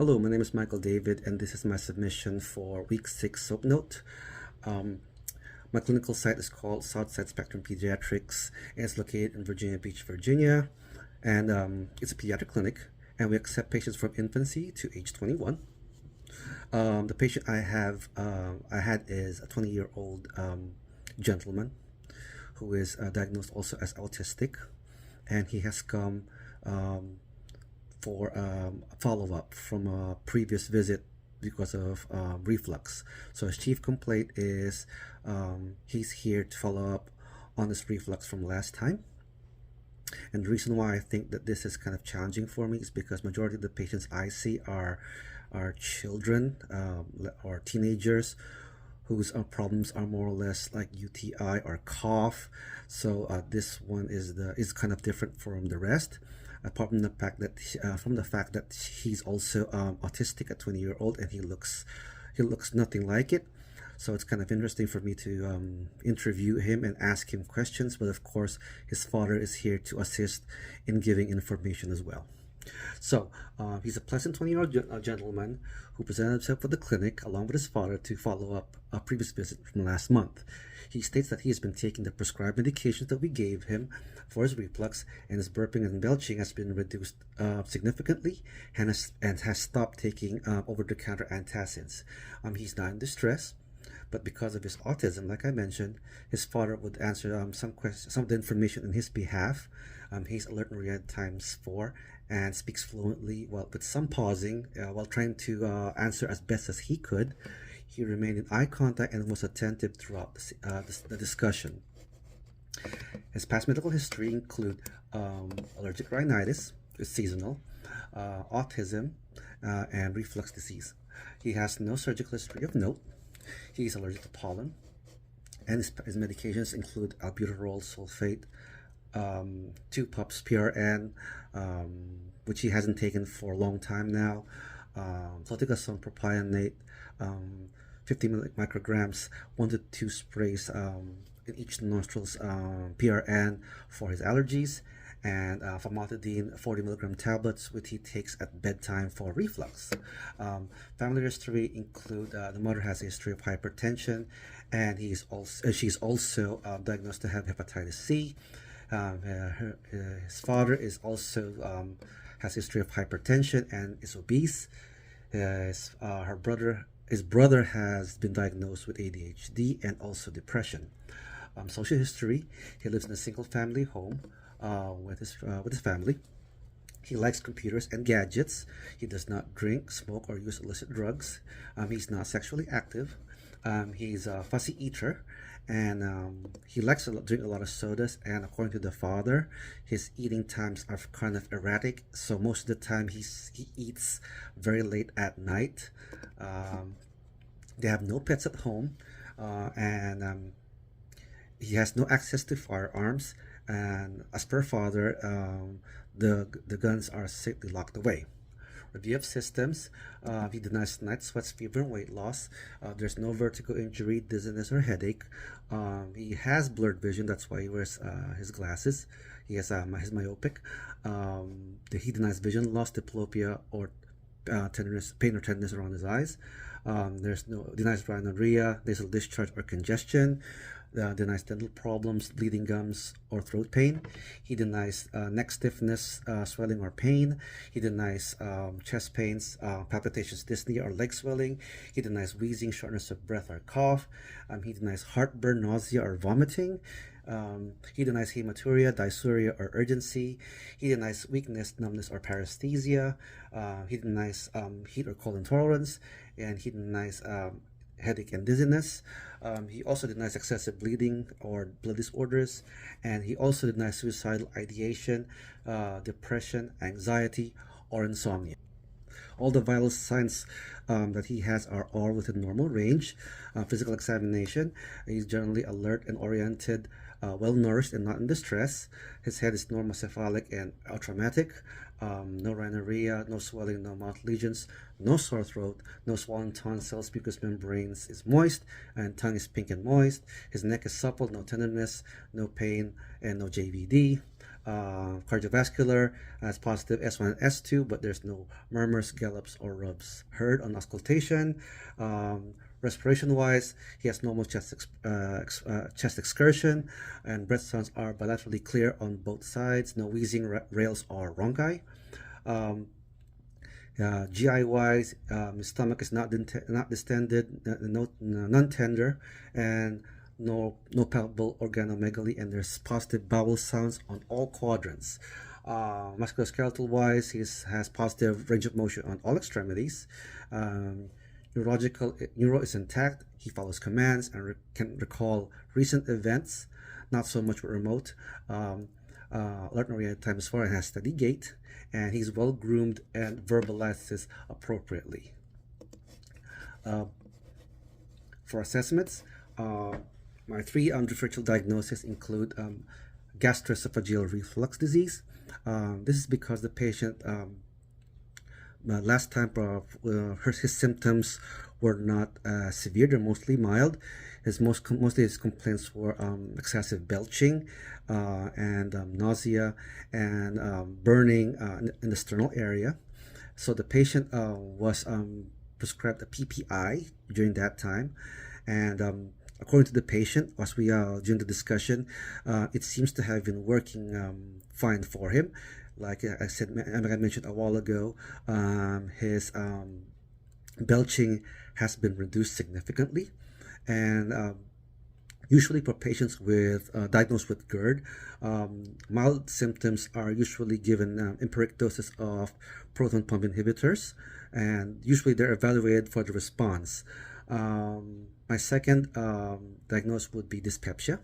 Hello, my name is Michael David, and this is my submission for week 6 SOAP note. Um, my clinical site is called Southside Spectrum Pediatrics, and it's located in Virginia Beach, Virginia, and it's a pediatric clinic, and we accept patients from infancy to age 21. The patient I had is a 20-year-old gentleman who is diagnosed also as autistic, and he has come for a follow-up from a previous visit because of reflux. So his chief complaint is he's here to follow up on his reflux from last time. And the reason why I think that this is kind of challenging for me is because majority of the patients I see are children or teenagers whose problems are more or less like UTI or cough. So this one is kind of different from the rest. Apart from the fact that he's also autistic at 20-year-old, and he looks nothing like it. So it's kind of interesting for me to interview him and ask him questions. But of course, his father is here to assist in giving information as well. So he's a pleasant 20-year-old gentleman who presented himself at the clinic along with his father to follow up a previous visit from last month. He states that he has been taking the prescribed medications that we gave him for his reflux, and his burping and belching has been reduced significantly, and has stopped taking over-the-counter antacids. He's not in distress, but because of his autism, like I mentioned, his father would answer some of the information on his behalf. He's alert and react times 4 and speaks fluently, with some pausing while trying to answer as best as he could. He remained in eye contact and was attentive throughout the discussion. His past medical history include allergic rhinitis, is seasonal, autism, and reflux disease. He has no surgical history of note. He is allergic to pollen, and his medications include albuterol sulfate, 2 puffs PRN, which he hasn't taken for a long time now, fluticasone propionate, 50 micrograms, 1 to 2 sprays in each nostrils, PRN for his allergies, and famotidine 40 milligram tablets, which he takes at bedtime for reflux. Family history include the mother has a history of hypertension, and she's also diagnosed to have hepatitis C. His father is also has history of hypertension and is obese. His brother has been diagnosed with ADHD and also depression. Social history: he lives in a single-family home with his family. He likes computers and gadgets. He does not drink, smoke, or use illicit drugs. He's not sexually active. He's a fussy eater, and he likes to drink a lot of sodas. And according to the father, his eating times are kind of erratic. So most of the time, he eats very late at night. They have no pets at home, and he has no access to firearms. And as per father, the guns are safely locked away. Review of systems: he denies night sweats, fever, and weight loss. There's no vertigo, injury, dizziness, or headache. He has blurred vision, that's why he wears his glasses. He has his myopic. He denies vision loss, diplopia, or pain or tenderness around his eyes. Denies rhinorrhea, nasal discharge, or congestion. Denies dental problems, bleeding gums, or throat pain. He denies neck stiffness, swelling, or pain. He denies chest pains, palpitations, dyspnea, or leg swelling. He denies wheezing, shortness of breath, or cough. He denies heartburn, nausea, or vomiting. He denies hematuria, dysuria, or urgency. He denies weakness, numbness, or paresthesia. He denies heat or cold intolerance, and he denies headache and dizziness. He also denies excessive bleeding or blood disorders, and he also denies suicidal ideation, depression, anxiety, or insomnia. All the vital signs that he has are all within normal range. Physical examination: he's generally alert and oriented, well nourished and not in distress. His head is normocephalic and ultramatic. No rhinorrhea, no swelling, no mouth lesions, no sore throat, no swollen tonsils, mucous membranes is moist, and tongue is pink and moist. His neck is supple, no tenderness, no pain, and no JVD. Cardiovascular has positive S1 and S2, but there's no murmurs, gallops, or rubs heard on auscultation. Respiration-wise, he has normal chest excursion, and breath sounds are bilaterally clear on both sides. No wheezing, rales, or rhonchi. GI-wise, his stomach is not distended, non-tender, and no palpable organomegaly, and there's positive bowel sounds on all quadrants. Musculoskeletal-wise, he has positive range of motion on all extremities. Neuro is intact. He follows commands and can recall recent events, not so much remote. Alert and oriented time is 4 and has steady gait, and he's well groomed and verbalizes appropriately. For assessments, my three differential diagnoses include gastroesophageal reflux disease. This is because the patient last time his symptoms were not severe; they're mostly mild. Mostly his complaints were excessive belching and nausea and burning in the sternal area. So the patient was prescribed a PPI during that time, and according to the patient, as we during the discussion, it seems to have been working fine for him. Like I mentioned a while ago, his belching has been reduced significantly, and usually for patients with diagnosed with GERD, mild symptoms are usually given empiric doses of proton pump inhibitors, and usually they're evaluated for the response. My second diagnosis would be dyspepsia,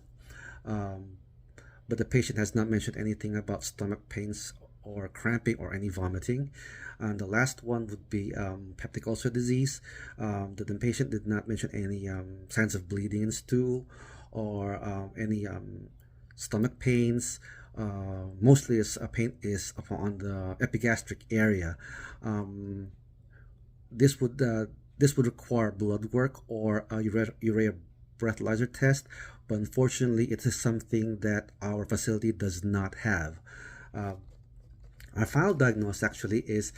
but the patient has not mentioned anything about stomach pains or cramping or any vomiting. And the last one would be peptic ulcer disease. The patient did not mention any signs of bleeding in stool or any stomach pains. Mostly pain is upon the epigastric area. This would require blood work or a urea breathalyzer test, but unfortunately it is something that our facility does not have. Our final diagnosis actually is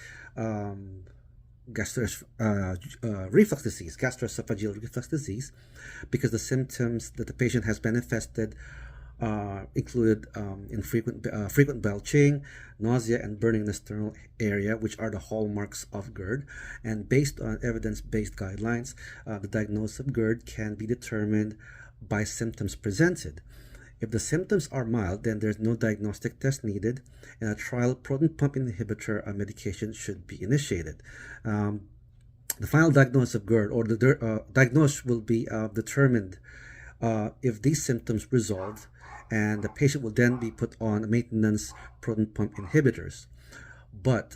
reflux disease, gastroesophageal reflux disease, because the symptoms that the patient has manifested included frequent belching, nausea, and burning in the sternal area, which are the hallmarks of GERD. And based on evidence-based guidelines, the diagnosis of GERD can be determined by symptoms presented. If the symptoms are mild, then there's no diagnostic test needed, and a trial proton pump inhibitor medication should be initiated. The final diagnosis of GERD, or the diagnosis, will be determined if these symptoms resolve, and the patient will then be put on maintenance proton pump inhibitors. But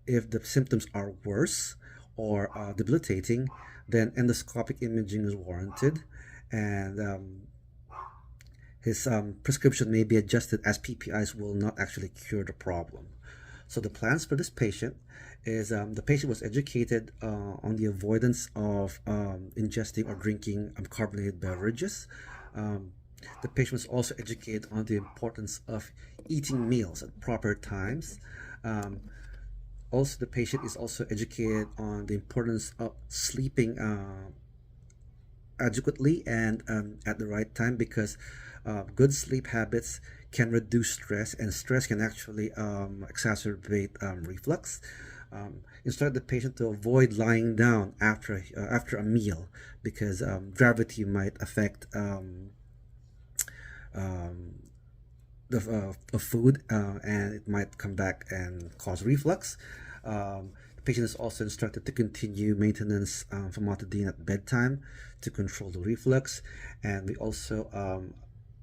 if the symptoms are worse or debilitating, then endoscopic imaging is warranted, and his prescription may be adjusted, as PPIs will not actually cure the problem. So the plans for this patient is the patient was educated on the avoidance of ingesting or drinking carbonated beverages. The patient was also educated on the importance of eating meals at proper times. Also, the patient is also educated on the importance of sleeping adequately and at the right time, because good sleep habits can reduce stress, and stress can actually exacerbate reflux. Instruct the patient to avoid lying down after a meal, because gravity might affect the food, and it might come back and cause reflux. The patient is also instructed to continue maintenance famotidine at bedtime to control the reflux, and we also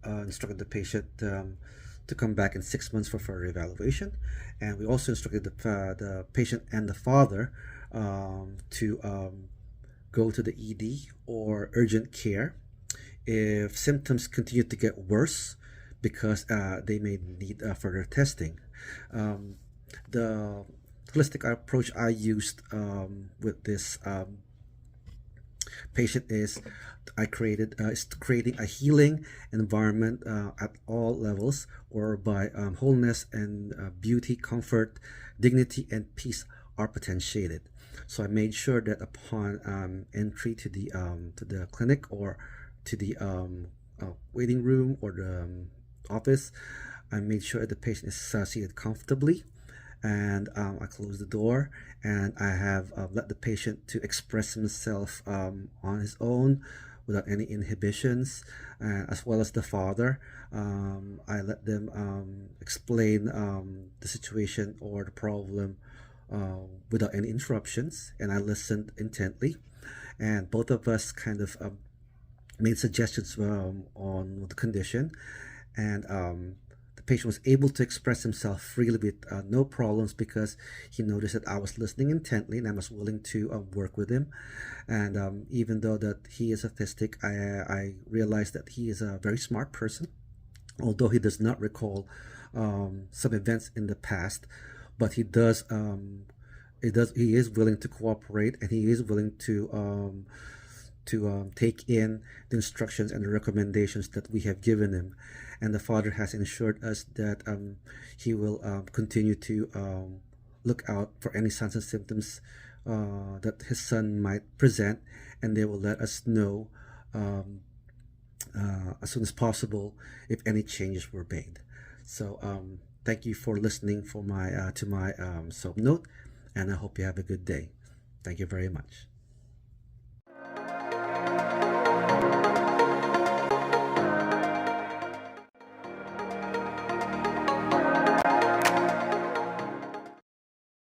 instructed the patient to come back in 6 months for further evaluation, and we also instructed the patient and the father to go to the ED or urgent care if symptoms continue to get worse, because they may need further testing. The holistic approach I used with this patient is creating a healing environment at all levels, or by wholeness and beauty, comfort, dignity, and peace are potentiated. So I made sure that upon entry to the clinic, or to the waiting room, or the office, I made sure the patient is seated comfortably, and I close the door, and I have let the patient to express himself on his own without any inhibitions, as well as the father. I let them explain the situation or the problem without any interruptions, and I listened intently. And both of us kind of made suggestions on the condition, and the patient was able to express himself freely with no problems, because he noticed that I was listening intently and I was willing to work with him. And even though that he is autistic, I realized that he is a very smart person, although he does not recall some events in the past, but he is willing to cooperate, and he is willing to take in the instructions and the recommendations that we have given him. And the father has ensured us that he will continue to look out for any signs and symptoms that his son might present, and they will let us know as soon as possible if any changes were made. So thank you for listening for my to my soap note, and I hope you have a good day. Thank you very much.